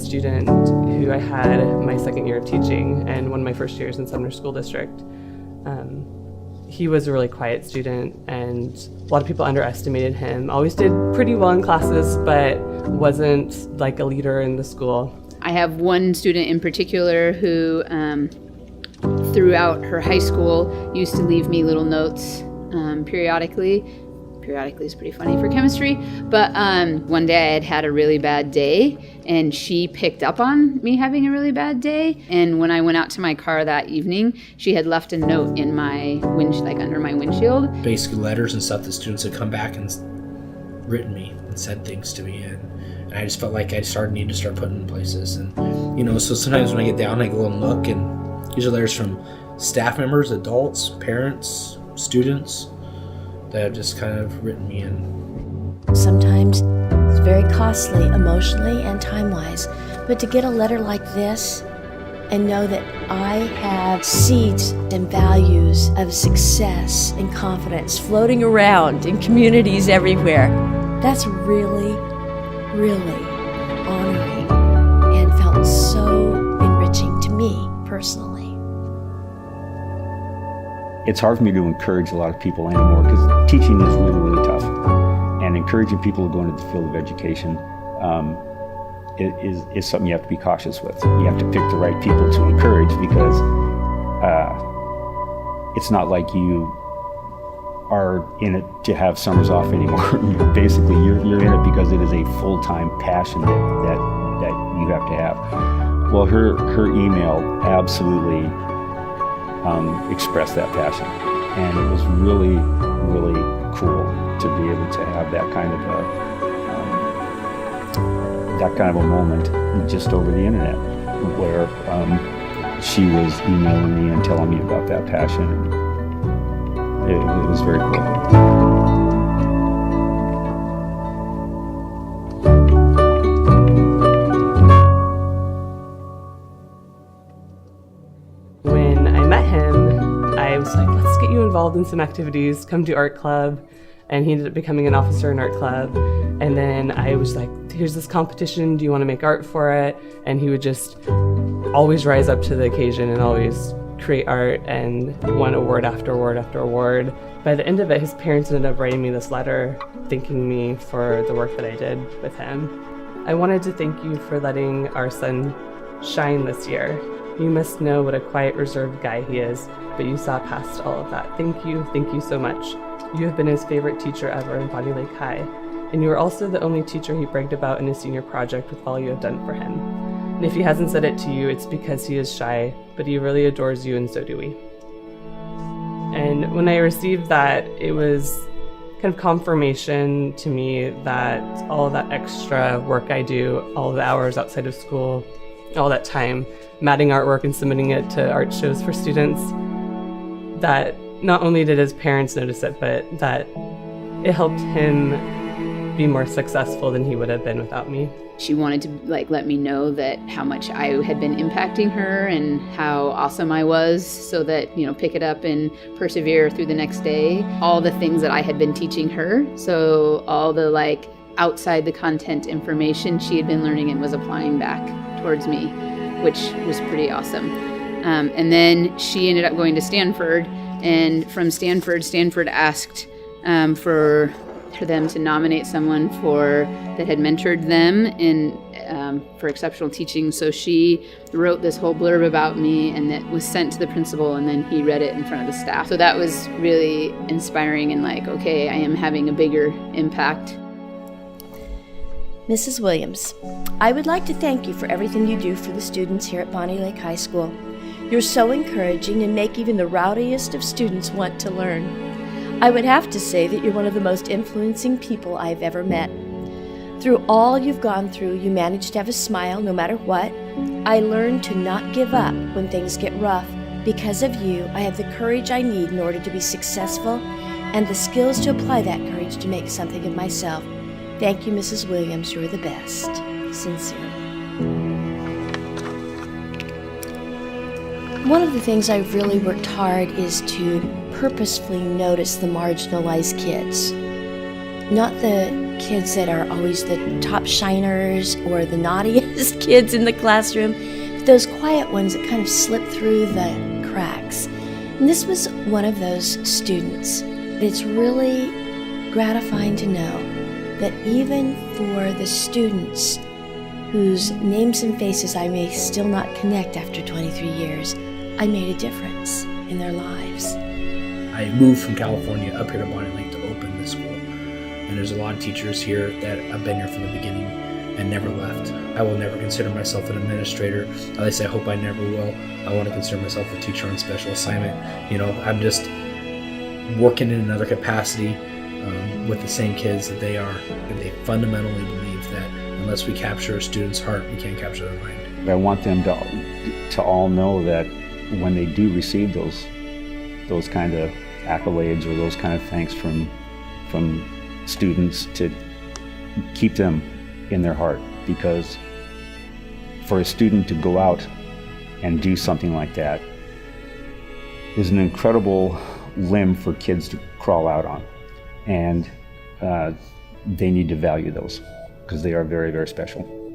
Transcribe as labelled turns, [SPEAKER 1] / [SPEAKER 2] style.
[SPEAKER 1] student who I had my second year of teaching and one of my first years in Sumner School District. He was a really quiet student, and a lot of people underestimated him. Always did pretty well in classes, but wasn't like a leader in the school.
[SPEAKER 2] I have one student in particular who, throughout her high school, used to leave me little notes periodically. Periodically is pretty funny for chemistry, but one day I had a really bad day, and she picked up on me having a really bad day. And when I went out to my car that evening, she had left a note in my under my windshield.
[SPEAKER 3] Basically letters and stuff that students had come back and written me and said things to me, and I just felt like I needed to start putting in places. And so sometimes when I get down, I go and look, and these are letters from staff members, adults, parents, students that have just kind of written me in.
[SPEAKER 4] Sometimes it's very costly emotionally and time-wise, but to get a letter like this and know that I have seeds and values of success and confidence floating around in communities everywhere, that's really, really honoring and felt so enriching to me personally.
[SPEAKER 5] It's hard for me to encourage a lot of people anymore because teaching is really, really tough. And encouraging people to go into the field of education is something you have to be cautious with. You have to pick the right people to encourage, because it's not like you are in it to have summers off anymore. Basically, you're in it because it is a full-time passion that you have to have. Well, her email absolutely express that passion, and it was really, really cool to be able to have that kind of a moment just over the internet, where she was emailing me and telling me about that passion. It was very cool.
[SPEAKER 1] Involved in some activities, come to art club, and he ended up becoming an officer in art club. And then I was like, here's this competition, do you want to make art for it? And he would just always rise up to the occasion and always create art and won award after award after award. By the end of it, his parents ended up writing me this letter thanking me for the work that I did with him. I wanted to thank you for letting our son shine this year. You must know what a quiet, reserved guy he is, but you saw past all of that. Thank you so much. You have been his favorite teacher ever in Bonnie Lake High, and you are also the only teacher he bragged about in his senior project with all you have done for him. And if he hasn't said it to you, it's because he is shy, but he really adores you, and so do we. And when I received that, it was kind of confirmation to me that all of that extra work I do, all the hours outside of school, all that time matting artwork and submitting it to art shows for students, that not only did his parents notice it, but that it helped him be more successful than he would have been without me.
[SPEAKER 2] She wanted to let me know that how much I had been impacting her and how awesome I was, so that, pick it up and persevere through the next day. All the things that I had been teaching her, so all the outside the content information she had been learning and was applying back towards me, which was pretty awesome. And then she ended up going to Stanford, and from Stanford asked for them to nominate someone that had mentored them in for exceptional teaching. So she wrote this whole blurb about me, and that was sent to the principal, and then he read it in front of the staff. So that was really inspiring, and okay, I am having a bigger impact.
[SPEAKER 4] Mrs. Williams, I would like to thank you for everything you do for the students here at Bonnie Lake High School. You're so encouraging and make even the rowdiest of students want to learn. I would have to say that you're one of the most influencing people I've ever met. Through all you've gone through, you managed to have a smile no matter what. I learned to not give up when things get rough. Because of you, I have the courage I need in order to be successful and the skills to apply that courage to make something of myself. Thank you, Mrs. Williams. You're the best. Sincerely. One of the things I've really worked hard is to purposefully notice the marginalized kids. Not the kids that are always the top shiners or the naughtiest kids in the classroom, but those quiet ones that kind of slip through the cracks. And this was one of those students. It's really gratifying to know that even for the students whose names and faces I may still not connect after 23 years, I made a difference in their lives.
[SPEAKER 3] I moved from California up here to Bonnie Lake to open this school. And there's a lot of teachers here that have been here from the beginning and never left. I will never consider myself an administrator. At least I hope I never will. I want to consider myself a teacher on special assignment. I'm just working in another capacity with the same kids that they are. And they fundamentally believe that unless we capture a student's heart, we can't capture their mind.
[SPEAKER 5] I want them to all know that when they do receive those kind of accolades or those kind of thanks from students, to keep them in their heart, because for a student to go out and do something like that is an incredible limb for kids to crawl out on, and they need to value those because they are very, very special.